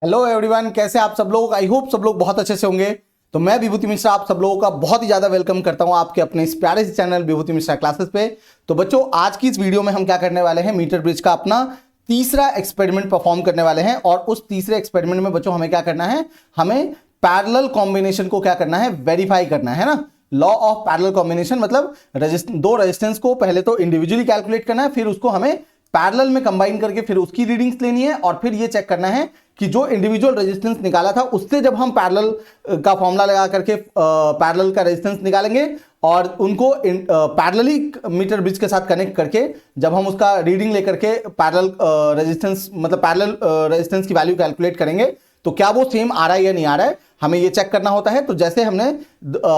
Hello everyone, कैसे आप सब लोग। आई होप सब लोग बहुत अच्छे से होंगे। तो मैं विभूति मिश्रा आप सब लोगों का बहुत ही ज़्यादा वेलकम करता हूं आपके अपने इस प्यारे से चैनल विभूति मिश्रा क्लासेस पे। तो बच्चों, आज की इस वीडियो में हम क्या करने वाले हैं, मीटर ब्रिज का अपना तीसरा एक्सपेरिमेंट परफॉर्म करने वाले हैं। और उस तीसरे एक्सपेरिमेंट में बच्चों हमें क्या करना है, हमें पैरेलल कॉम्बिनेशन को क्या करना है, वेरीफाई करना है ना। लॉ ऑफ पैरेलल कॉम्बिनेशन मतलब दो रेजिस्टेंस को पहले तो इंडिविजुअली कैलकुलेट करना है, फिर उसको हमें पैरेलल में कंबाइन करके फिर उसकी रीडिंग्स लेनी है और फिर ये चेक करना है कि जो इंडिविजुअल रेजिस्टेंस निकाला था उससे जब हम पैरेलल का फॉर्मूला लगा करके पैरेलल का रेजिस्टेंस निकालेंगे और उनको पैरेलली मीटर ब्रिज के साथ कनेक्ट करके जब हम उसका रीडिंग लेकर के पैरेलल रेजिस्टेंस मतलब पैरेलल रेजिस्टेंस की वैल्यू कैलकुलेट करेंगे तो क्या वो सेम आ रहा है या नहीं आ रहा है, हमें ये चेक करना होता है। तो जैसे हमने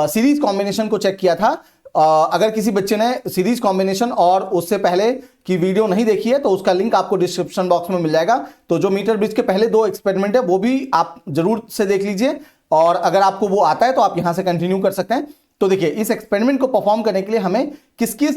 सीरीज कॉम्बिनेशन को चेक किया था, अगर किसी बच्चे ने सीरीज कॉम्बिनेशन और उससे पहले की वीडियो नहीं देखी है तो उसका लिंक आपको डिस्क्रिप्शन बॉक्स में मिल जाएगा। तो जो मीटर ब्रिज के पहले दो एक्सपेरिमेंट है वो भी आप जरूर से देख लीजिए और अगर आपको वो आता है तो आप यहां से कंटिन्यू कर सकते हैं। तो देखिए, इस एक्सपेरिमेंट को परफॉर्म करने के लिए हमें किस किस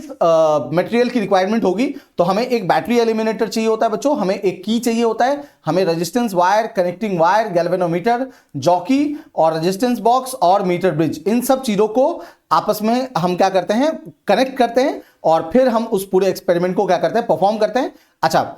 मटेरियल की रिक्वायरमेंट होगी। तो हमें एक बैटरी एलिमिनेटर चाहिए होता है बच्चों, हमें एक की चाहिए होता है, हमें resistance wire, connecting wire, galvanometer, jockey और रेजिस्टेंस बॉक्स और मीटर ब्रिज, इन सब चीजों को आपस में हम क्या करते हैं, कनेक्ट करते हैं और फिर हम उस पूरे एक्सपेरिमेंट को क्या करते हैं, परफॉर्म करते हैं। अच्छा,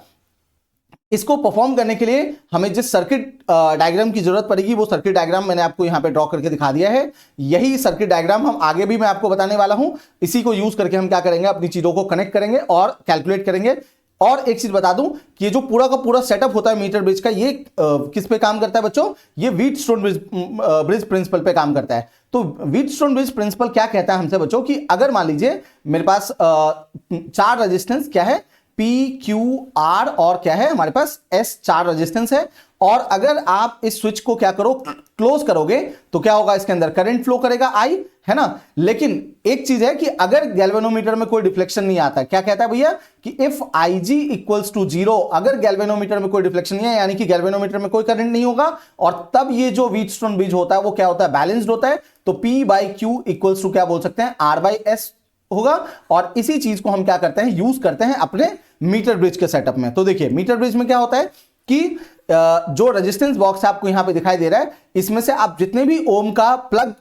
इसको परफॉर्म करने के लिए हमें जिस सर्किट डायग्राम की जरूरत पड़ेगी वो सर्किट डायग्राम मैंने आपको यहां पे ड्रॉ करके दिखा दिया है। यही सर्किट डायग्राम हम आगे भी मैं आपको बताने वाला हूं। इसी को यूज करके हम क्या करेंगे, अपनी चीजों को कनेक्ट करेंगे और कैलकुलेट करेंगे। और एक चीज बता दूं कि ये जो पूरा का पूरा सेटअप होता है मीटर ब्रिज का, ये किस पे काम करता है बच्चों, ये व्हीटस्टोन ब्रिज प्रिंसिपल पे काम करता है। तो व्हीटस्टोन ब्रिज प्रिंसिपल क्या कहता है हमसे बच्चों कि अगर मान लीजिए मेरे पास चार रेजिस्टेंस क्या है, P, Q, R और क्या है हमारे पास S, चार रेजिस्टेंस है। और अगर आप इस स्विच को क्या करो, क्लोज करोगे तो क्या होगा, इसके अंदर करंट फ्लो करेगा I, है ना। लेकिन एक चीज है कि अगर गैल्वेनोमीटर में कोई डिफ्लेक्शन नहीं आता, क्या कहता है भैया कि इफ IG इक्वल्स टू 0, अगर गैल्वेनोमीटर में कोई डिफ्लेक्शन नहीं है यानी कि गैल्वेनोमीटर में कोई करंट नहीं होगा और तब ये जो व्हीटस्टोन ब्रिज होता है वो क्या होता है, बैलेंस्ड होता है। तो P by Q equals to क्या बोल सकते हैं, R बाई S होगा। और इसी चीज को हम क्या करते हैं, यूज करते हैं अपने मीटर ब्रिज के सेटअप में। तो देखिए, मीटर ब्रिज में क्या होता है कि जो रेजिस्टेंस बॉक्स आपको यहां पे दिखाई दे रहा है, इसमें से आप जितने भी ओम का प्लग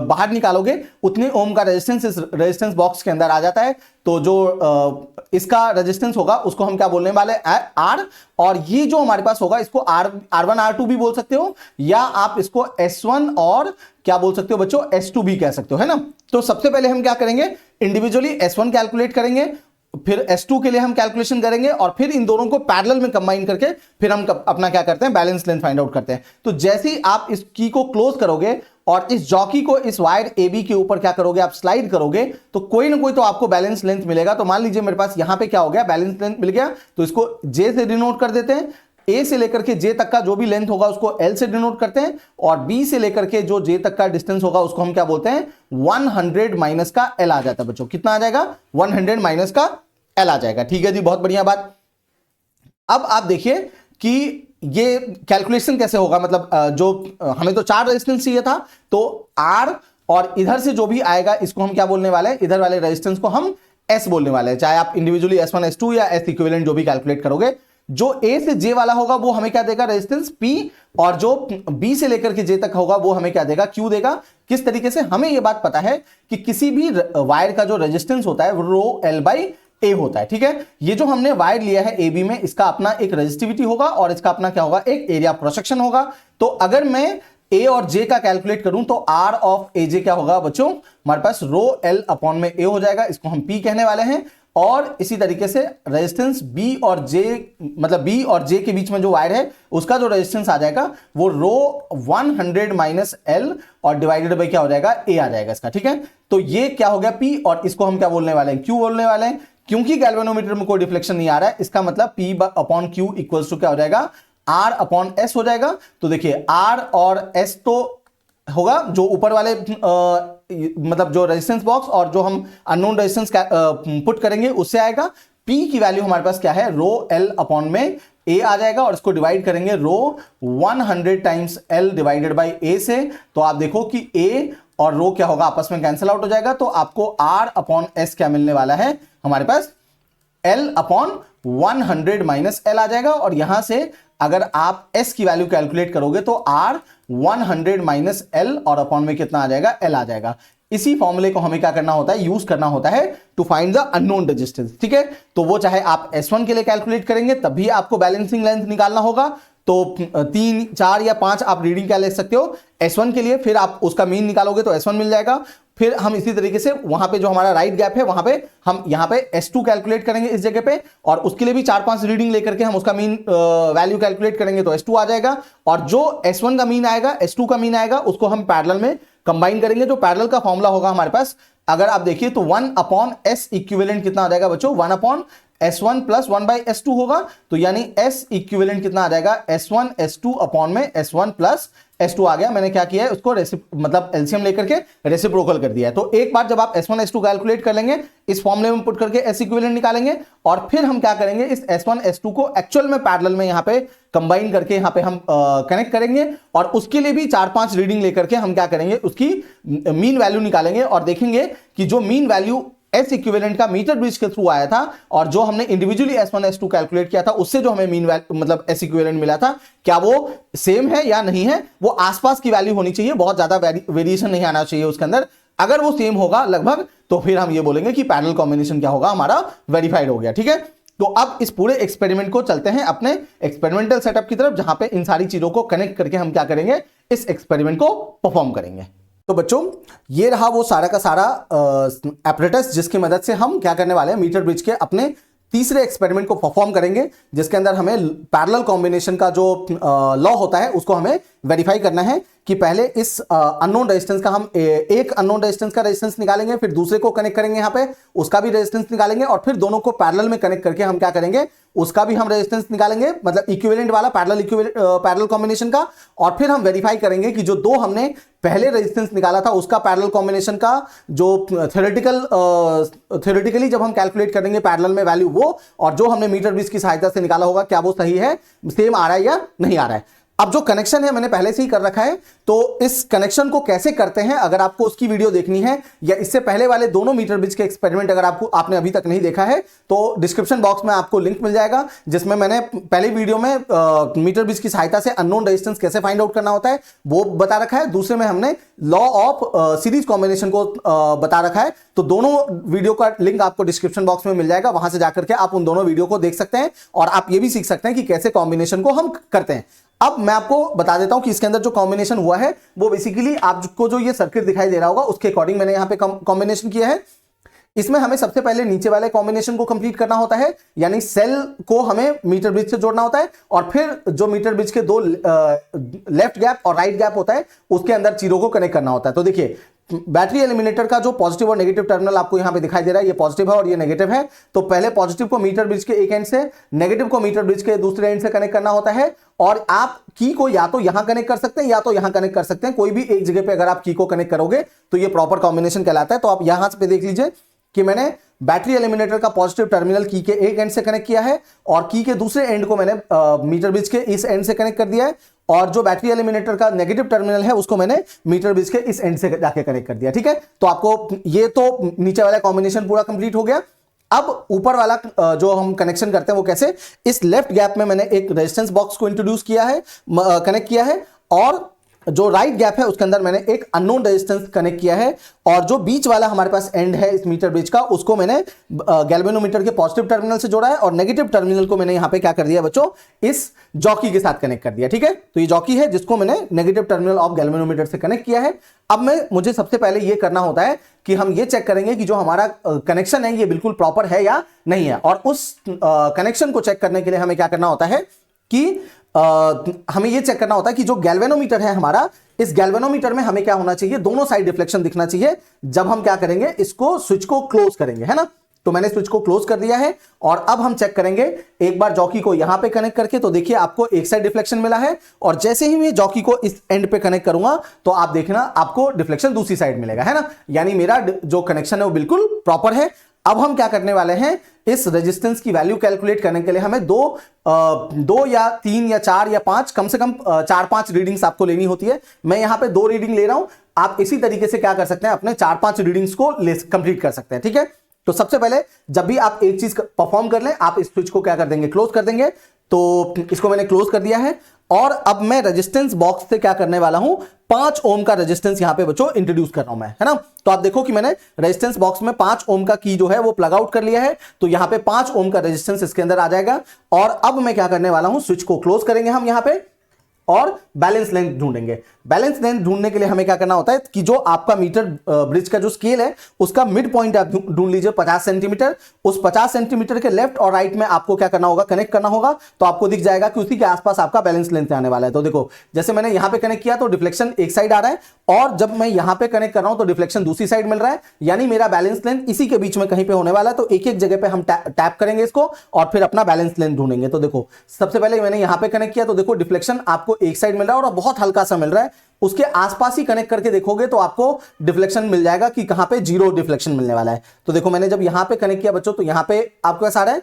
बाहर निकालोगे उतने ओम का रेजिस्टेंस इस रेजिस्टेंस बॉक्स के अंदर आ जाता है। तो जो इसका रेजिस्टेंस होगा उसको हम क्या बोलने वाले R, और ये जो हमारे पास होगा इसको R1 R2 भी बोल सकते हो या आप इसको S1 और क्या बोल सकते हो बच्चों, S2 भी कह सकते हो, है ना। तो सबसे पहले हम क्या करेंगे, इंडिविजुअली S1 कैलकुलेट करेंगे, फिर S2 के लिए हम कैलकुलेशन करेंगे और फिर इन दोनों को पैरेलल में कंबाइन करके फिर हम अपना क्या करते हैं, बैलेंस लेंथ फाइंड आउट करते हैं। तो जैसे ही आप इस की को क्लोज करोगे और इस जॉकी को इस वायर AB के ऊपर क्या करोगे, आप स्लाइड करोगे तो कोई ना कोई तो आपको बैलेंस लेंथ मिलेगा। तो मान लीजिए मेरे पास यहां पे क्या हो गया, बैलेंस लेंथ मिल गया, तो इसको J से डिनोट कर देते हैं। A से लेकर के J तक का जो भी लेंथ होगा उसको L से डिनोट करते हैं और B से लेकर के जो J तक का डिस्टेंस होगा उसको हम क्या बोलते हैं, 100 माइनस का L आ जाता है बच्चों। कितना आ जाएगा, 100 माइनस का L आ जाएगा। ठीक है जी, बहुत बढ़िया बात। अब आप देखिए कि ये कैलकुलेशन कैसे होगा, मतलब जो हमें तो चार रेजिस्टेंस चाहिए था, तो R और इधर से जो भी आएगा इसको हम क्या बोलने वाले हैं, इधर वाले रेजिस्टेंस को हम S बोलने वाले हैं। चाहे आप इंडिविजुअली S1 S2 या S इक्विवेलेंट जो भी कैलकुलेट करोगे, जो A से J वाला होगा वो हमें क्या देगा, रेजिस्टेंस P, और जो B से लेकर के J तक होगा वो हमें क्या देगा, Q देगा। किस तरीके से, हमें यह बात पता है कि किसी भी वायर का जो रेजिस्टेंस होता है वो रो L बाई A होता है। ठीक है, ये जो हमने वायर लिया है AB में, इसका अपना एक रेजिस्टिविटी होगा और इसका अपना क्या होगा, एक एरिया क्रॉस सेक्शन होगा। तो अगर मैं A और J का कैलकुलेट करूं तो R ऑफ AJ क्या होगा बच्चों, हमारे पास रो L अपॉन में A हो जाएगा, इसको हम P कहने वाले हैं। और इसी तरीके से रेजिस्टेंस B और J, मतलब B और J के बीच में जो वायर है उसका जो रेजिस्टेंस आ जाएगा वो रो 100 माइनस L और डिवाइडेड बाई क्या हो जाएगा, A आ जाएगा इसका। ठीक है, तो ये क्या हो गया P और इसको हम क्या बोलने वाले हैं, Q बोलने वाले हैं। क्योंकि गैल्वेनोमीटर में कोई डिफ्लेक्शन नहीं आ रहा है, इसका मतलब P upon Q equals to क्या हो जाएगा, R अपॉन S हो जाएगा। तो देखिए R और S तो होगा जो ऊपर वाले मतलब जो रेजिस्टेंस बॉक्स और जो हम अननोन रेजिस्टेंस पुट करेंगे उससे आएगा। P की वैल्यू हमारे पास क्या है, रो L अपॉन में A आ जाएगा और इसको डिवाइड करेंगे रो 100 times L divided by A से। तो आप देखो कि A और रो क्या होगा, आपस में कैंसिल आउट हो जाएगा। तो आपको R अपॉन S क्या मिलने वाला है, हमारे पास L अपॉन 100 माइनस L आ जाएगा। और यहां से अगर आप S की वैल्यू कैलकुलेट करोगे तो R 100 माइनस L और अपॉन में कितना आ जाएगा, L आ जाएगा। इसी फॉर्मूले को हमें क्या करना होता है, यूज करना होता है to find the unknown resistance. ठीक है, तो वो चाहे आप S1 के लिए कैलकुलेट करेंगे तब भी आपको बैलेंसिंग लेंथ निकालना होगा, तो 3, 4 या 5 आप रीडिंग क्या ले सकते हो S1 के लिए, फिर आप उसका मीन निकालोगे तो S1 मिल जाएगा। फिर हम इसी तरीके से वहां पे जो हमारा राइट गैप है वहां पे हम यहां पे S2 कैलकुलेट करेंगे इस जगह पे, और उसके लिए भी 4-5 रीडिंग लेकर के हम उसका मीन वैल्यू कैलकुलेट करेंगे तो S2 आ जाएगा। और जो S1 का मीन आएगा, S2 का मीन आएगा, उसको हम पैरेलल में कंबाइन करेंगे। जो पैरेलल का फॉर्मूला होगा हमारे पास, अगर आप देखिए तो 1 अपॉन S इक्विवेलेंट कितना आ जाएगा बच्चों, 1 upon S1 plus 1 by S2 होगा। तो यानी S इक्विवेलेंट कितना आ जाएगा, S1 S2 अपॉन में S1 प्लस S2 आ गया। मैंने क्या किया है, उसको मतलब एलसीएम लेकर के रेसिप्रोकल कर दिया है। तो एक बार जब आप S1 S2 कैलकुलेट कर लेंगे, इस फॉर्मूले में पुट करके S इक्विवेलेंट निकालेंगे, और फिर हम क्या करेंगे, इस S1 S2 को एक्चुअल में पैरेलल में यहाँ पे कंबाइन करके यहाँ पे हम कनेक्ट करेंगे, और उसके लिए भी 4-5 रीडिंग लेकर के हम क्या करेंगे, उसकी मीन वैल्यू निकालेंगे और देखेंगे कि जो मीन वैल्यू S इक्विवेलेंट का मीटर ब्रिज के थ्रू आया था और जो हमने इंडिविजुअली S1 S2 कैलकुलेट किया था उससे जो हमें मीन वैल्यू मतलब S इक्विवेलेंट मिला था, क्या वो सेम है या नहीं है। वो आसपास की वैल्यू होनी चाहिए, बहुत ज्यादा वेरिएशन नहीं आना चाहिए उसके अंदर। अगर वो सेम होगा लगभग, तो फिर हम ये बोलेंगे कि पैरेलल कॉम्बिनेशन क्या होगा, हमारा वेरीफाइड हो गया। ठीक है, तो अब इस पूरे एक्सपेरिमेंट को चलते हैं अपने एक्सपेरिमेंटल सेटअप की तरफ, जहां पे इन सारी चीजों को कनेक्ट करके हम क्या करेंगे, इस एक्सपेरिमेंट को परफॉर्म करेंगे। तो बच्चों ये रहा वो सारा का सारा एपरेटस जिसकी मदद से हम क्या करने वाले हैं, मीटर ब्रिज के अपने तीसरे एक्सपेरिमेंट को परफॉर्म करेंगे, जिसके अंदर हमें पैरेलल कॉम्बिनेशन का जो लॉ होता है उसको हमें वेरीफाई करना है कि पहले इस अननोन रेजिस्टेंस का हम एक अननोन रेजिस्टेंस का रेजिस्टेंस निकालेंगे, फिर दूसरे को कनेक्ट करेंगे यहाँ पे, उसका भी रेजिस्टेंस निकालेंगे, और फिर दोनों को पैरेलल में कनेक्ट करके हम क्या करेंगे, उसका भी हम रेजिस्टेंस निकालेंगे, मतलब इक्विवेलेंट वाला पैरेलल कॉम्बिनेशन का। और फिर हम वेरीफाई करेंगे कि जो दो हमने पहले रेजिस्टेंस निकाला था उसका पैरेलल कॉम्बिनेशन का जो थ्योरेटिकली जब हम कैलकुलेट करेंगे पैरेलल में वैल्यू वो, और जो हमने मीटर ब्रिज की सहायता से निकाला होगा, क्या वो सही है, सेम आ रहा है या नहीं आ रहा है। अब जो कनेक्शन है मैंने पहले से ही कर रखा है, तो इस कनेक्शन को कैसे करते हैं अगर आपको उसकी वीडियो देखनी है, या इससे पहले वाले दोनों मीटर ब्रिज के एक्सपेरिमेंट अगर आपने अभी तक नहीं देखा है, तो डिस्क्रिप्शन बॉक्स में आपको लिंक मिल जाएगा, जिसमें मैंने पहले वीडियो में मीटर ब्रिज की सहायता से अननोन रेजिस्टेंस कैसे फाइंड आउट करना होता है वो बता रखा है। दूसरे में हमने लॉ ऑफ सीरीज कॉम्बिनेशन को बता रखा है। तो दोनों वीडियो का लिंक आपको डिस्क्रिप्शन बॉक्स में मिल जाएगा, वहां से जाकर के आप उन दोनों वीडियो को देख सकते हैं, और आप ये भी सीख सकते हैं कि कैसे कॉम्बिनेशन को हम करते हैं। अब मैं आपको बता देता हूं कि इसके अंदर जो कॉम्बिनेशन हुआ है वो बेसिकली आपको जो ये सर्किट दिखाई दे रहा होगा उसके अकॉर्डिंग मैंने यहां पे कॉम्बिनेशन किया है। इसमें हमें सबसे पहले नीचे वाले कॉम्बिनेशन को कंप्लीट करना होता है, यानी सेल को हमें मीटर ब्रिज से जोड़ना होता है, और फिर जो मीटर ब्रिज के दो लेफ्ट गैप और राइट गैप होता है उसके अंदर चीजों को कनेक्ट करना होता है। तो देखिए बैटरी एलिमिनेटर का जो पॉजिटिव और नेगेटिव टर्मिनल आपको यहां पे दिखाई दे रहा है, ये पॉजिटिव है और ये नेगेटिव है। तो पहले पॉजिटिव को मीटर ब्रिज के एक एंड से, नेगेटिव को मीटर ब्रिज के दूसरे एंड से कनेक्ट करना होता है, और आप की को या तो यहां कनेक्ट कर सकते हैं या तो यहां कनेक्ट कर सकते हैं। कोई भी एक जगह पे अगर आप की को कनेक्ट करोगे तो ये प्रॉपर कॉम्बिनेशन कहलाता है। तो आप यहां पे देख लीजिए कि मैंने बैटरी एलिमिनेटर का पॉजिटिव टर्मिनल की के एक एंड से कनेक्ट किया है, और की के दूसरे एंड को मैंने मीटर ब्रिज के इस एंड से कनेक्ट कर दिया है, और जो बैटरी एलिमिनेटर का नेगेटिव टर्मिनल है उसको मैंने मीटर ब्रिज के इस एंड से जाके कनेक्ट कर दिया। ठीक है, तो आपको ये तो नीचे वाला कॉम्बिनेशन पूरा कंप्लीट हो गया। अब ऊपर वाला जो हम कनेक्शन करते हैं वो कैसे, इस लेफ्ट गैप में मैंने एक रेजिस्टेंस बॉक्स को इंट्रोड्यूस किया है, कनेक्ट किया है, और जो राइट गैप है उसके अंदर मैंने एक अननोन रेजिस्टेंस कनेक्ट किया है, और जो बीच वाला हमारे पास एंड है इस मीटर ब्रिज का उसको मैंने गैल्वेनोमीटर के पॉजिटिव टर्मिनल से जोड़ा है, और नेगेटिव टर्मिनल को मैंने यहां पे क्या कर दिया बच्चों, इस जॉकी के साथ कनेक्ट कर दिया। ठीक है, तो ये जॉकी है जिसको मैंने नेगेटिव टर्मिनल ऑफ गैल्वेनोमीटर से कनेक्ट किया है। अब मुझे सबसे पहले ये करना होता है कि हम ये चेक करेंगे कि जो हमारा कनेक्शन है ये बिल्कुल प्रॉपर है या नहीं है, और उस कनेक्शन को चेक करने के लिए हमें क्या करना होता है कि हमें यह चेक करना होता है कि जो गैल्वेनोमीटर है हमारा, इस गैल्वेनोमीटर में हमें क्या होना चाहिए, दोनों साइड रिफ्लेक्शन दिखना चाहिए जब हम क्या करेंगे, इसको स्विच को क्लोज करेंगे, है ना। तो मैंने स्विच को क्लोज कर दिया है, और अब हम चेक करेंगे एक बार जॉकी को यहां पे कनेक्ट करके, तो देखिए आपको एक साइड रिफ्लेक्शन मिला है, और जैसे ही मैं जॉकी को इस एंड पे कनेक्ट करूंगा तो आप देखना आपको रिफ्लेक्शन दूसरी साइड मिलेगा, है ना। यानी मेरा जो कनेक्शन है वो बिल्कुल प्रॉपर है। अब हम क्या करने वाले हैं, इस रेजिस्टेंस की वैल्यू कैलकुलेट करने के लिए हमें दो या तीन या चार या पांच, कम से कम 4-5 रीडिंग्स आपको लेनी होती है। मैं यहां पे 2 रीडिंग ले रहा हूं, आप इसी तरीके से क्या कर सकते हैं, अपने 4-5 रीडिंग्स को कंप्लीट कर सकते हैं। ठीक है, तो सबसे पहले जब भी आप एक चीज परफॉर्म कर लें, आप इस स्विच को क्या कर देंगे, क्लोज कर देंगे। तो इसको मैंने क्लोज कर दिया है और अब मैं रेजिस्टेंस बॉक्स से क्या करने वाला हूं, 5 ओम का रेजिस्टेंस यहां पे बच्चों इंट्रोड्यूस कर रहा हूं मैं, है ना। तो आप देखो कि मैंने रेजिस्टेंस बॉक्स में 5 ओम का की जो है वो प्लग आउट कर लिया है, तो यहां पे 5 ओम का रेजिस्टेंस इसके अंदर आ जाएगा। और अब मैं क्या करने वाला हूं, स्विच को क्लोज करेंगे हम यहां पे और बैलेंस लेंथ ढूंढेंगे। बैलेंस लेंथ ढूंढने के लिए हमें क्या करना होता है कि जो आपका मीटर ब्रिज का जो स्केल है उसका मिड पॉइंट आप ढूंढ लीजिए 50 सेंटीमीटर। उस 50 सेंटीमीटर के लेफ्ट और राइट में आपको क्या करना होगा, कनेक्ट करना होगा। तो आपको दिख जाएगा कि उसी के आसपास आपका बैलेंस लेंथ आने वाला है। तो देखो जैसे मैंने यहां पे कनेक्ट किया तो डिफ्लेक्शन एक साइड आ रहा है और जब मैं यहां पे कनेक्ट कर रहा हूं तो डिफ्लेक्शन दूसरी साइड मिल रहा है, यानी मेरा बैलेंस लेंथ इसी के बीच में कहीं पे होने वाला है। तो एक एक जगह पे हम टैप करेंगे इसको और फिर अपना बैलेंस लेंथ ढूंढेंगे। तो देखो सबसे पहले मैंने यहां पे कनेक्ट किया तो देखो डिफ्लेक्शन आपको एक साइड मिल रहा है और बहुत हल्का सा मिल रहा है। उसके आसपास ही कनेक्ट करके देखोगे तो आपको डिफ्लेक्शन मिल जाएगा कि कहां पे 0 डिफ्लेक्शन मिलने वाला है। तो देखो मैंने जब यहां पे कनेक्ट किया बच्चों तो यहां पे आपको कैसा आ रहा है।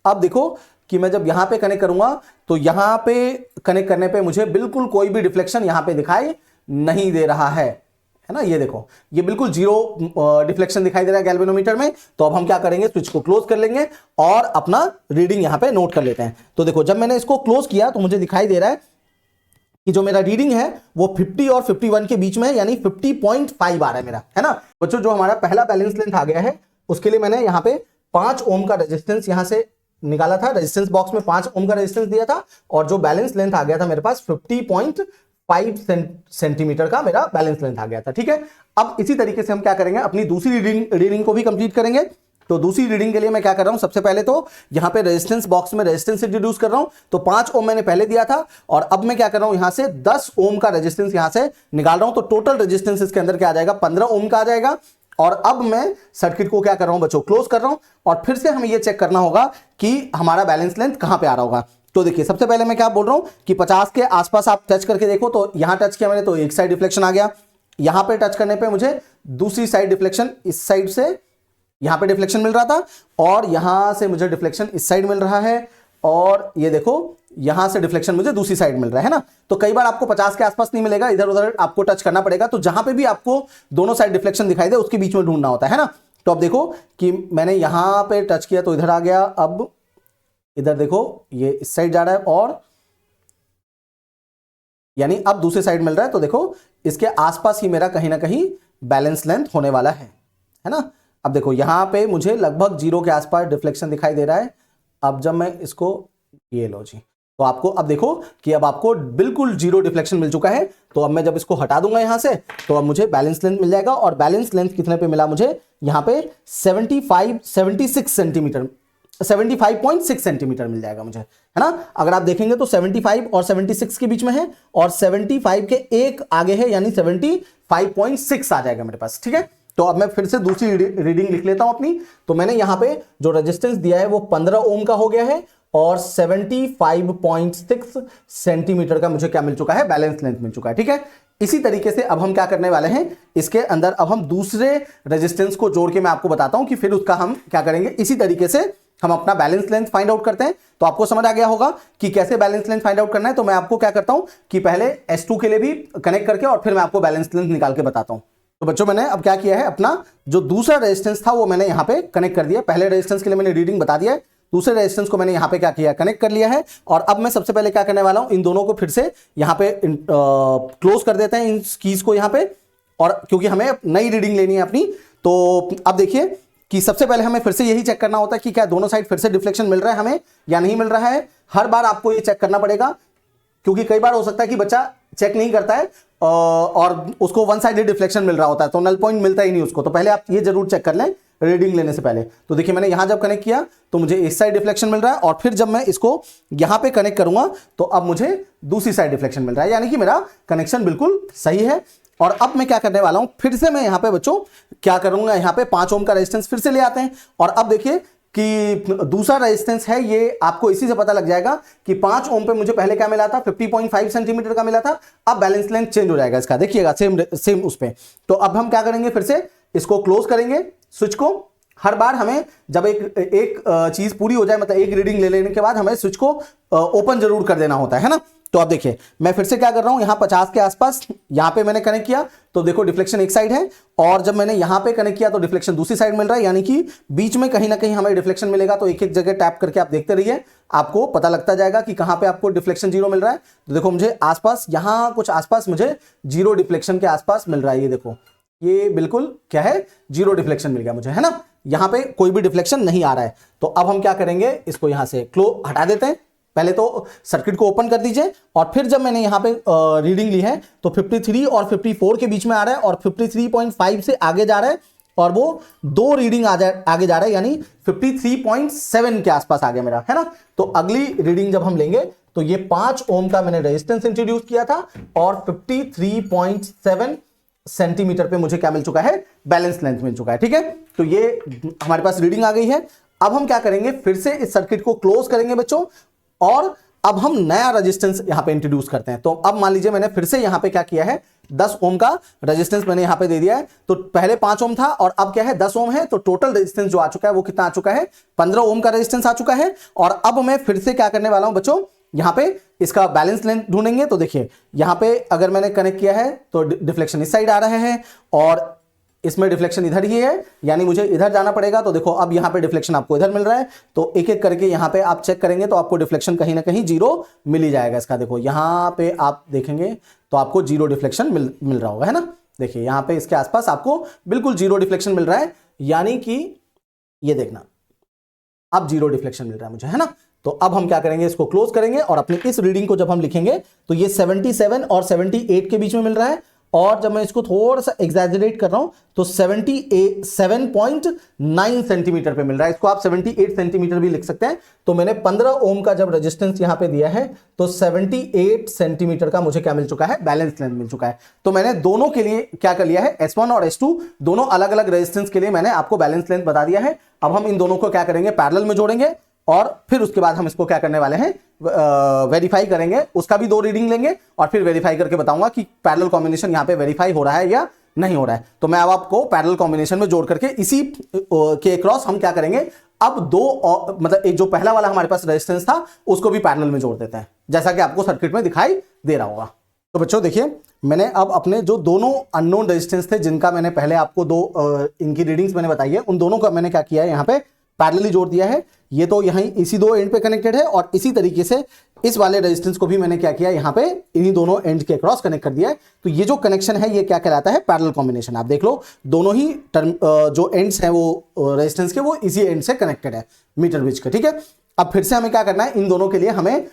अब देखो कि मैं जब यहां पे कनेक्ट करूंगा तो यहां पे कनेक्ट करने पे मुझे बिल्कुल कोई भी डिफ्लेक्शन यहां पे दिखाई नहीं दे रहा है ना। ये देखो ये बिल्कुल 0 डिफ्लेक्शन दिखाई दे रहा है गैल्वेनोमीटर में। तो अब हम क्या करेंगे, स्विच को क्लोज कर लेंगे और अपना रीडिंग यहां पे नोट कर लेते हैं। तो देखो जब मैंने इसको क्लोज किया तो मुझे दिखाई दे रहा है कि जो मेरा रीडिंग है वो 50 और 51 के बीच में है, यानी 50.5 आ रहा है मेरा, है ना बच्चों। जो हमारा पहला बैलेंस लेंथ आ गया है उसके लिए मैंने यहाँ पे 5 ओम का रेजिस्टेंस यहां से निकाला था। रेजिस्टेंस बॉक्स में 5 ओम का रेजिस्टेंस दिया था और जो बैलेंस लेंथ आ गया था मेरे पास 50.5 सेंटीमीटर का मेरा बैलेंस लेंथ आ गया था। ठीक है, अब इसी तरीके से हम क्या करेंगे, अपनी दूसरी रीडिंग को भी कंप्लीट करेंगे। तो दूसरी रीडिंग के लिए मैं क्या कर रहा हूं, सबसे पहले तो यहां पे रेजिस्टेंस बॉक्स में रेजिस्टेंस इंट्रोड्यूस कर रहा हूं। तो 5 ओम मैंने पहले दिया था और अब मैं क्या कर रहा हूं, यहां से 10 ओम का रेजिस्टेंस यहां से निकाल रहा हूं। तो टोटल रेजिस्टेंस इसके अंदर क्या आ जाएगा, 15 ओम का आ जाएगा। और अब मैं सर्किट को क्या कर रहा हूं बच्चों, क्लोज कर रहा हूं और फिर से हमें यह चेक करना होगा कि हमारा बैलेंस लेंथ कहां पे आ रहा होगा। तो देखिए सबसे पहले मैं क्या बोल रहा हूं कि 50 के आसपास आप टच करके देखो। तो यहां टच किया मैंने तो एक साइड डिफ्लेक्शन आ गया, यहां पे टच करने पे मुझे दूसरी साइड डिफ्लेक्शन इस साइड से यहां पे डिफ्लेक्शन मिल रहा था और यहां से मुझे डिफ्लेक्शन इस साइड मिल रहा है और ये देखो यहां से डिफ्लेक्शन मुझे दूसरी साइड मिल रहा है ना। तो कई बार आपको 50 के आसपास नहीं मिलेगा, इधर उधर आपको टच करना पड़ेगा। तो जहां पे भी आपको दोनों साइड डिफ्लेक्शन दिखाई दे उसके बीच में ढूंढना होता है ना। तो अब देखो कि मैंने यहां पे टच किया तो इधर आ गया, अब इधर देखो ये इस साइड जा रहा है और यानी अब दूसरी साइड मिल रहा है। तो देखो इसके आसपास ही मेरा कहीं ना कहीं बैलेंस लेंथ होने वाला है ना। अब देखो यहां पे मुझे लगभग 0 के आसपास डिफ्लेक्शन दिखाई दे रहा है। अब जब मैं इसको ये लो जी, तो आपको अब देखो कि अब आपको बिल्कुल 0 डिफ्लेक्शन मिल चुका है। तो अब मैं जब इसको हटा दूंगा यहां से तो अब मुझे बैलेंस लेंथ मिल जाएगा और बैलेंस लेंथ कितने पे मिला मुझे, यहां पे 76 सेंटीमीटर 75.6 सेंटीमीटर मिल जाएगा मुझे, है ना। अगर आप देखेंगे तो 75 और 76 के बीच में है और 75 के एक आगे है, यानी 75.6 आ जाएगा मेरे पास। ठीक है, तो अब मैं फिर से दूसरी रीडिंग लिख लेता हूं अपनी। तो मैंने यहां पे जो रेजिस्टेंस दिया है वो 15 ओम का हो गया है और 75.6 सेंटीमीटर का मुझे क्या मिल चुका है, बैलेंस लेंथ मिल चुका है। ठीक है, इसी तरीके से अब हम क्या करने वाले हैं, इसके अंदर अब हम दूसरे रेजिस्टेंस को जोड़ के मैं आपको बताता हूं कि फिर उसका हम क्या करेंगे। इसी तरीके से हम अपना बैलेंस लेंथ फाइंड आउट करते हैं। तो आपको समझ आ गया होगा कि कैसे बैलेंस लेंथ फाइंड आउट करना है। तो मैं आपको क्या करता हूं कि पहले S2 के लिए भी कनेक्ट करके और फिर मैं आपको बैलेंस लेंथ निकाल के बताता हूं। तो बच्चों मैंने अब क्या किया है, अपना जो दूसरा रेजिस्टेंस था वो मैंने यहां पे कनेक्ट कर दिया। पहले रेजिस्टेंस के लिए मैंने रीडिंग बता दिया है, दूसरे रेजिस्टेंस को मैंने यहां पे क्या किया, कनेक्ट कर लिया है। और अब मैं सबसे पहले क्या करने वाला हूं, इन दोनों को फिर से यहां पे क्लोज कर देते हैं इन कीज को यहां पे, और क्योंकि हमें नई रीडिंग लेनी है अपनी। तो अब देखिए कि सबसे पहले हमें फिर से यही चेक करना होता है कि क्या दोनों साइड फिर से डिफ्लेक्शन मिल रहा है हमें या नहीं मिल रहा है। हर बार आपको ये चेक करना पड़ेगा, क्योंकि कई बार हो सकता है कि बच्चा चेक नहीं करता है और उसको वन साइडेड डिफ्लेक्शन मिल रहा होता है, तो नल पॉइंट मिलता ही नहीं उसको। तो पहले आप ये जरूर चेक कर लें रीडिंग लेने से पहले। तो देखिए मैंने यहां जब कनेक्ट किया तो मुझे इस साइड डिफ्लेक्शन मिल रहा है और फिर जब मैं इसको यहां पे कनेक्ट करूंगा तो अब मुझे दूसरी साइड डिफ्लेक्शन मिल रहा है, यानी कि मेरा कनेक्शन बिल्कुल सही है। और अब मैं क्या करने वाला हूं, फिर से मैं यहां पे बच्चों क्या करूंगा, यहां पे 5 ओम का रेजिस्टेंस फिर से ले आते हैं। और अब देखिए कि दूसरा रेजिस्टेंस है, ये आपको इसी से पता लग जाएगा कि 5 ओम पे मुझे पहले क्या मिला था, 50.5 सेंटीमीटर का मिला था। अब बैलेंस लेंथ चेंज हो जाएगा इसका, देखिएगा सेम उस पे। तो अब हम क्या करेंगे, फिर से इसको क्लोज करेंगे स्विच को। हर बार हमें जब एक चीज पूरी हो जाए, मतलब एक रीडिंग ले लेने के बाद हमें स्विच को ओपन जरूर कर देना होता है ना। तो अब देखिए मैं फिर से क्या कर रहा हूं, यहां 50 के आसपास यहां पे मैंने कनेक्ट किया तो देखो डिफ्लेक्शन एक साइड है, और जब मैंने यहां पे कनेक्ट किया तो डिफ्लेक्शन दूसरी साइड मिल रहा है, यानी कि बीच में कहीं ना कहीं हमें डिफ्लेक्शन मिलेगा। तो एक एक जगह टैप करके आप देखते रहिए, आपको पता लगता जाएगा कि कहां पे आपको डिफ्लेक्शन जीरो मिल रहा है। तो देखो मुझे आसपास यहां कुछ आसपास मुझे जीरो डिफ्लेक्शन के आसपास मिल रहा है, ये देखो ये बिल्कुल क्या है, जीरो डिफ्लेक्शन मिल गया मुझे, है ना, यहां पे कोई भी डिफ्लेक्शन नहीं आ रहा है। तो अब हम क्या करेंगे, इसको यहां से हटा देते हैं। पहले तो सर्किट को ओपन कर दीजिए, और फिर जब मैंने यहां पे रीडिंग ली है तो 53 और 54 के बीच में आ रहा है, और 53.5 से आगे जा रहा है, और वो दो रीडिंग आगे जा रहा है, यानी 53.7 के आसपास आ गया मेरा, है ना। तो अगली रीडिंग जब हम लेंगे तो ये 5 ओम का मैंने रेजिस्टेंस इंट्रोड्यूस किया था, और 53.7 सेंटीमीटर पे मुझे क्या मिल चुका है, बैलेंस लेंथ मिल चुका है, ठीक है। तो ये हमारे पास रीडिंग आ गई है। अब हम क्या करेंगे, फिर से इस सर्किट को क्लोज करेंगे बच्चों, और अब हम नया रेजिस्टेंस यहां पे इंट्रोड्यूस करते हैं। तो अब मान लीजिए मैंने फिर से यहां पे क्या किया है, 10 ओम का रेजिस्टेंस मैंने यहां पे दे दिया है। तो पहले 5 ओम था और अब क्या है 10 ओम है, तो टोटल रेजिस्टेंस जो आ चुका है वो कितना आ चुका है, 15 ओम का रेजिस्टेंस आ चुका है। और अब मैं फिर से क्या करने वाला हूं बच्चों, यहां पे इसका बैलेंस लेंथ ढूंढेंगे। तो देखिए यहां पे अगर मैंने कनेक्ट किया है तो डिफ्लेक्शन इस साइड आ रहे हैं, और इसमें डिफ्लेक्शन इधर ही है, यानी मुझे इधर जाना पड़ेगा। तो देखो अब यहां पे डिफ्लेक्शन आपको इधर मिल रहा है, तो एक एक करके यहां पे आप चेक करेंगे तो आपको डिफ्लेक्शन कहीं ना कहीं जीरो मिल ही जाएगा इसका। देखो यहां पे आप देखेंगे तो आपको जीरो डिफ्लेक्शन मिल रहा होगा, है ना। देखिए यहां पे इसके आसपास आपको बिल्कुल जीरो डिफ्लेक्शन मिल रहा है, यानी कि ये देखना अब जीरो डिफ्लेक्शन मिल रहा है मुझे, है ना। तो अब हम क्या करेंगे, इसको क्लोज करेंगे, और अपनी इस रीडिंग को जब हम लिखेंगे तो ये 77 और 78 के बीच में मिल रहा है, और जब मैं इसको थोड़ा सा एग्जैजरेट कर रहा हूं तो 77.9 सेंटीमीटर पे मिल रहा है। इसको आप 78 सेंटीमीटर भी लिख सकते हैं। तो मैंने 15 ओम का जब रेजिस्टेंस यहां पे दिया है तो 78 सेंटीमीटर का मुझे क्या मिल चुका है, बैलेंस लेंथ मिल चुका है। तो मैंने दोनों के लिए क्या कर लिया है, S1 और S2 दोनों अलग अलग रेजिस्टेंस के लिए मैंने आपको बैलेंस लेंथ बता दिया है। अब हम इन दोनों को क्या करेंगे, पैरेलल में जोड़ेंगे, और फिर उसके बाद हम इसको क्या करने वाले हैं, वेरीफाई करेंगे। उसका भी 2 रीडिंग लेंगे और फिर वेरीफाई करके बताऊंगा कि पैरेलल कॉम्बिनेशन यहां पे वेरीफाई हो रहा है या नहीं हो रहा है। तो मैं अब आपको पैरेलल कॉम्बिनेशन में जोड़ करके इसी के क्रॉस हम क्या करेंगे, अब मतलब एक जो पहला वाला हमारे पास रेजिस्टेंस था उसको भी पैरेलल में जोड़ देते हैं, जैसा कि आपको सर्किट में दिखाई दे रहा होगा। तो बच्चों देखिए मैंने अब अपने जो दोनों अननोन रेजिस्टेंस थे, जिनका मैंने पहले आपको इनकी रीडिंग्स मैंने बताई है, उन दोनों का मैंने क्या किया है, यहाँ पे पैरेलली जोड़ दिया है। ये तो यहीं इसी 2 एंड पे कनेक्टेड है, और इसी तरीके से इस वाले रेजिस्टेंस को भी मैंने क्या किया, यहाँ पे इन्हीं दोनों एंड के क्रॉस कनेक्ट कर दिया है। तो ये जो कनेक्शन है ये क्या कहलाता है, पैरेलल कॉम्बिनेशन। आप देख लो दोनों ही जो एंड्स हैं वो रेजिस्टेंस के, वो इसी एंड से कनेक्टेड है मीटर ब्रिज के, ठीक है। अब फिर से हमें क्या करना है, इन दोनों के लिए हमें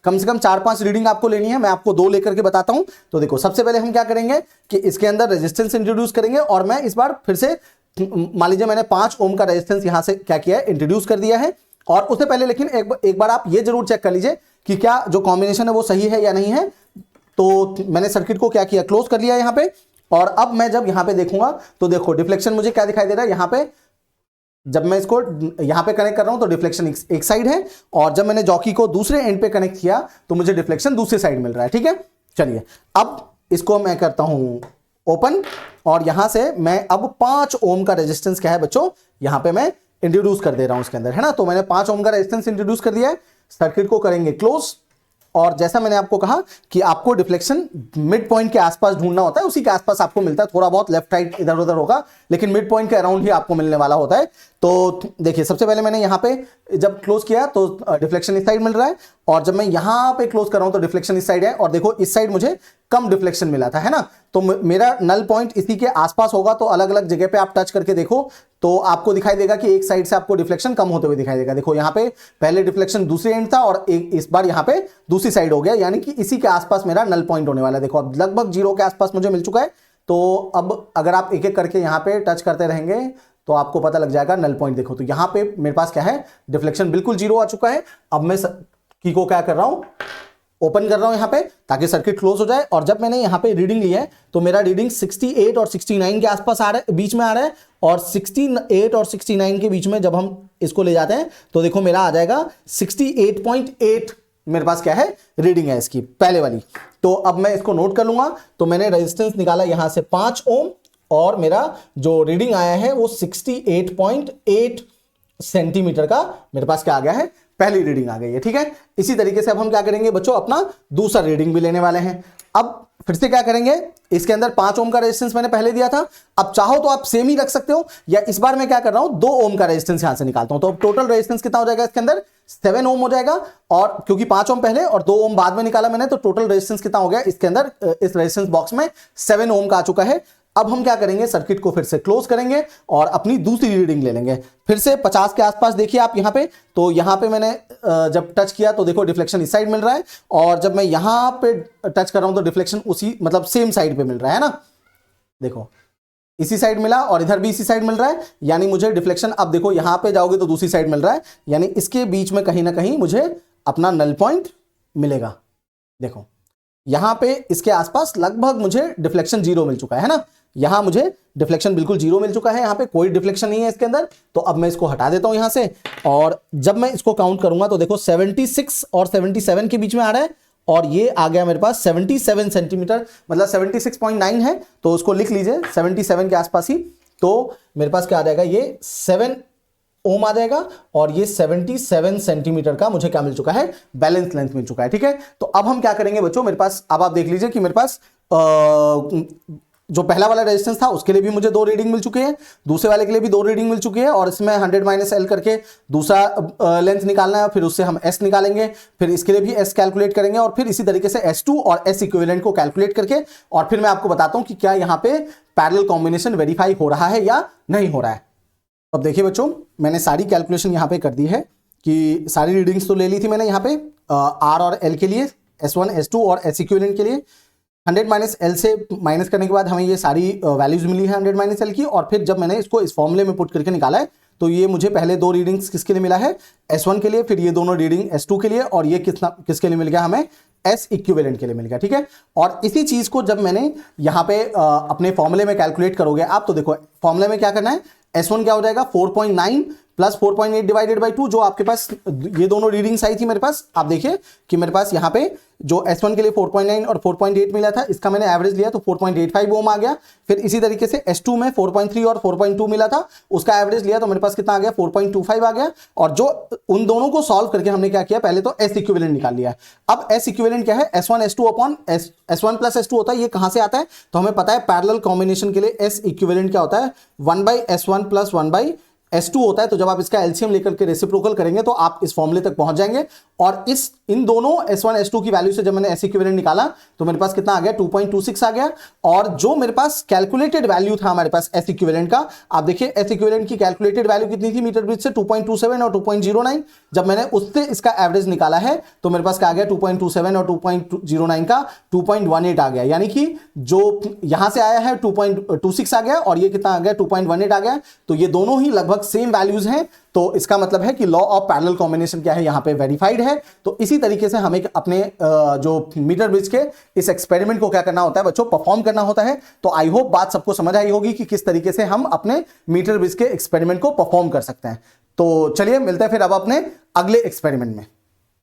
कम से कम 4-5 रीडिंग आपको लेनी है। मैं आपको 2 लेकर के बताता हूं। तो देखो सबसे पहले हम क्या करेंगे कि इसके अंदर रेजिस्टेंस इंट्रोड्यूस करेंगे, और मैं इस बार फिर से मान लीजिए मैंने 5 ओम का रेजिस्टेंस यहां से क्या किया है, इंट्रोड्यूस कर दिया है। और उससे पहले लेकिन एक बार आप ये जरूर चेक कर लीजिए कि क्या जो कॉम्बिनेशन है वो सही है या नहीं है। तो मैंने सर्किट को क्या किया, क्लोज कर लिया यहां पे, और अब मैं जब यहां पे देखूंगा तो देखो डिफ्लेक्शन मुझे क्या दिखाई दे रहा है, यहां पे जब मैं इसको यहां पे कनेक्ट कर रहा हूं तो डिफ्लेक्शन एक साइड है, और जब मैंने जॉकी को दूसरे एंड पे कनेक्ट किया तो मुझे डिफ्लेक्शन दूसरी साइड मिल रहा है, ठीक है। चलिए अब इसको मैं करता हूं ओपन, और यहां से मैं अब 5 ओम का रेजिस्टेंस क्या है बच्चों, यहां पे मैं इंट्रोड्यूस कर दे रहा हूं इसके अंदर, है ना। तो मैंने 5 ओम का रेजिस्टेंस इंट्रोड्यूस कर दिया है। सर्किट को करेंगे क्लोज, और जैसा मैंने आपको कहा कि आपको डिफ्लेक्शन मिड पॉइंट के आसपास ढूंढना होता है, उसी के आसपास आपको मिलता है, थोड़ा बहुत लेफ्ट राइट इधर उधर होगा, लेकिन मिड पॉइंट के अराउंड ही आपको मिलने वाला होता है। तो देखिए सबसे पहले मैंने यहां पे जब क्लोज किया तो डिफ्लेक्शन इस साइड मिल रहा है, और जब मैं यहां पे क्लोज कर रहा हूं तो डिफ्लेक्शन इस साइड है, और देखो इस साइड मुझे कम डिफ्लेक्शन मिला था, है ना। तो मेरा नल पॉइंट इसी के आसपास होगा। तो अलग अलग जगह पे आप टच करके देखो तो आपको दिखाई देगा कि एक साइड से आपको डिफ्लेक्शन कम होते हुए दिखाई देगा। देखो यहाँ पे पहले डिफ्लेक्शन दूसरी एंड था, और इस बार यहाँ पे दूसरी साइड हो गया, यानी कि इसी के आसपास मेरा नल पॉइंट होने वाला है। देखो अब लगभग 0 के आसपास मुझे मिल चुका है। तो अब अगर आप एक एक करके यहाँ पे टच करते रहेंगे तो आपको पता लग जाएगा नल पॉइंट। देखो तो यहाँ पे मेरे पास क्या है, डिफ्लेक्शन बिल्कुल 0 आ चुका है। अब मैं की को क्या कर रहा हूं, ओपन कर रहा हूं यहां पे, ताकि सर्किट क्लोज हो जाए। और जब मैंने यहां पे रीडिंग ली है तो मेरा रीडिंग 68 और 69 के आसपास आ रहा है, बीच में आ रहा है। और 68 और 69 के बीच में जब हम इसको ले जाते हैं तो देखो मेरा आ जाएगा 68.8 मेरे पास क्या है, रीडिंग है इसकी पहले वाली। तो अब मैं इसको नोट कर लूंगा। तो मैंने रेजिस्टेंस निकाला यहां से 5 ओम, और मेरा जो रीडिंग आया है वो 68.8 सेंटीमीटर का मेरे पास क्या आ गया है, पहली रीडिंग आ गई है, ठीक है। इसी तरीके से अब हम क्या करेंगे बच्चों, अपना दूसरा रीडिंग भी लेने वाले हैं। अब फिर से क्या करेंगे, इसके अंदर 5 ओम का रेजिस्टेंस मैंने पहले दिया था, अब चाहो तो आप सेम ही रख सकते हो, या इस बार मैं क्या कर रहा हूं 2 ओम का रेजिस्टेंस यहां से निकालता हूं। तो अब टोटल रेजिस्टेंस कितना हो जाएगा इसके अंदर, 7 ओम हो जाएगा, और क्योंकि 5 ओम पहले और 2 ओम बाद में निकाला मैंने, तो टोटल रेजिस्टेंस कितना हो गया इसके अंदर, इस रेजिस्टेंस बॉक्स में 7 ओम का आ चुका है। अब हम क्या करेंगे, सर्किट को फिर से क्लोज करेंगे और अपनी दूसरी रीडिंग ले लेंगे। फिर से 50 के आसपास देखिए आप यहां पे, तो यहां पे मैंने जब टच किया तो देखो डिफ्लेक्शन इस साइड मिल रहा है, और जब मैं यहां पे टच कर रहा हूं तो डिफ्लेक्शन उसी मतलब सेम साइड पे मिल रहा है ना, देखो इसी साइड मिला और इधर भी इसी साइड मिल रहा है, यानी मुझे डिफ्लेक्शन, अब देखो यहां पे जाओगे तो दूसरी साइड मिल रहा है, यानी इसके बीच में कहीं ना कहीं मुझे अपना नल पॉइंट मिलेगा। देखो यहां पे इसके आसपास लगभग मुझे डिफ्लेक्शन 0 मिल चुका है ना, यहां मुझे डिफ्लेक्शन बिल्कुल 0 मिल चुका है, यहां पे कोई डिफ्लेक्शन नहीं है इसके अंदर। तो अब मैं इसको हटा देता हूं यहां से, और जब मैं इसको काउंट करूंगा तो देखो 76 और 77 के बीच में आ रहा है, और ये आ गया मेरे पास 77 सेंटीमीटर, मतलब 76.9 है, तो उसको लिख लीजिए 77 के आसपास ही। तो मेरे पास क्या आ जाएगा, ये 7 ओम आ जाएगा, और ये 77 सेंटीमीटर का मुझे क्या मिल चुका है, बैलेंस लेंथ मिल चुका है, ठीक है। तो अब हम क्या करेंगे बच्चों, मेरे पास अब आप देख लीजिए कि मेरे पास जो पहला वाला रेजिस्टेंस था उसके लिए भी मुझे 2 रीडिंग मिल चुकी है, दूसरे वाले के लिए भी 2 रीडिंग मिल चुकी है, और इसमें 100 - L करके दूसरा लेंथ निकालना है, फिर उससे हम S निकालेंगे, फिर इसके लिए भी S कैलकुलेट करेंगे, और फिर इसी तरीके से S2 और S इक्विवेलेंट को कैलकुलेट करके, और फिर मैं आपको बताता हूं कि क्या यहां पे पैरेलल कॉम्बिनेशन वेरीफाई हो रहा है या नहीं हो रहा है। अब देखिए बच्चों, मैंने सारी कैलकुलेशन यहां पे कर दी है, कि सारी रीडिंग्स तो ले ली थी मैंने यहां पे R और L के लिए, S1 S2 और S इक्विवेलेंट के लिए। 100 - L से माइनस करने के बाद हमें ये सारी वैल्यूज मिली है 100 - L की, और फिर जब मैंने इसको इस फॉर्मूले में पुट करके निकाला है, तो ये मुझे पहले 2 रीडिंग्स किसके लिए मिला है, S1 के लिए, फिर ये दोनों रीडिंग S2 के लिए, और ये किसके लिए मिल गया हमें, S इक्विवेलेंट के लिए मिल गया, ठीक है। और इसी चीज को जब मैंने यहां पे अपने फॉर्मूले में कैलकुलेट करोगे आप, तो देखो फॉर्मूले में क्या करना है, S1 क्या हो जाएगा 4.9 प्लस 4.8 डिवाइडेड बाई 2, जो आपके पास ये दोनों रीडिंग्स आई थी मेरे पास, आप देखिए कि मेरे पास यहाँ पे जो S1 के लिए 4.9 और 4.8 मिला था, इसका मैंने एवरेज लिया तो 4.85 ओम आ गया। फिर इसी तरीके से S2 में 4.3 और 4.2 मिला था, उसका एवरेज लिया तो मेरे पास कितना आ गया 4.25 आ गया। और जो उन दोनों को सॉल्व करके हमने क्या किया, पहले तो S इक्विवेलेंट निकाल लिया। अब S इक्विवेलेंट क्या है, S1 S2 upon S1 plus S2 होता है। ये कहां से आता है, तो हमें पता है पैरेलल कॉम्बिनेशन के लिए S इक्विवेलेंट क्या होता है, 1/S1 प्लस 1/S2 होता है। तो जब आप इसका एलसीएम लेकर के रेसिप्रोकल करेंगे तो आप इस फॉर्मूले तक पहुंच जाएंगे। और इन दोनों S1 S2 की वैल्यू से जब मैंने S इक्विवेलेंट निकाला तो मेरे पास कितना आ गया 2.26 आ गया। और जो मेरे पास कैलकुलेटेड वैल्यू था हमारे पास S इक्विवेलेंट का, आप देखिए S इक्विवेलेंट की कैलकुलेटेड वैल्यू कितनी थी मीटर ब्रिज से, 2.27 और 2.09। जब मैंने उससे इसका एवरेज निकाला है तो मेरे पास क्या आ गया 2.27 और 2.09 का 2.18 आ गया। यानी कि जो यहां से आया है 2.26 आ गया और ये कितना आ गया 2.18 आ गया। तो ये दोनों ही लगभग सेम वैल्यूज हैं। तो इसका मतलब है कि लॉ ऑफ पैरेलल कॉम्बिनेशन क्या है, यहां पे वेरीफाइड है। तो इसी तरीके से हमें अपने जो मीटर ब्रिज के इस एक्सपेरिमेंट को क्या करना होता है बच्चों, परफॉर्म करना होता है। तो आई होप बात सबको समझ आई होगी कि किस तरीके से हम अपने मीटर ब्रिज के एक्सपेरिमेंट को परफॉर्म कर सकते हैं। तो चलिए मिलते हैं फिर अब अपने अगले एक्सपेरिमेंट में।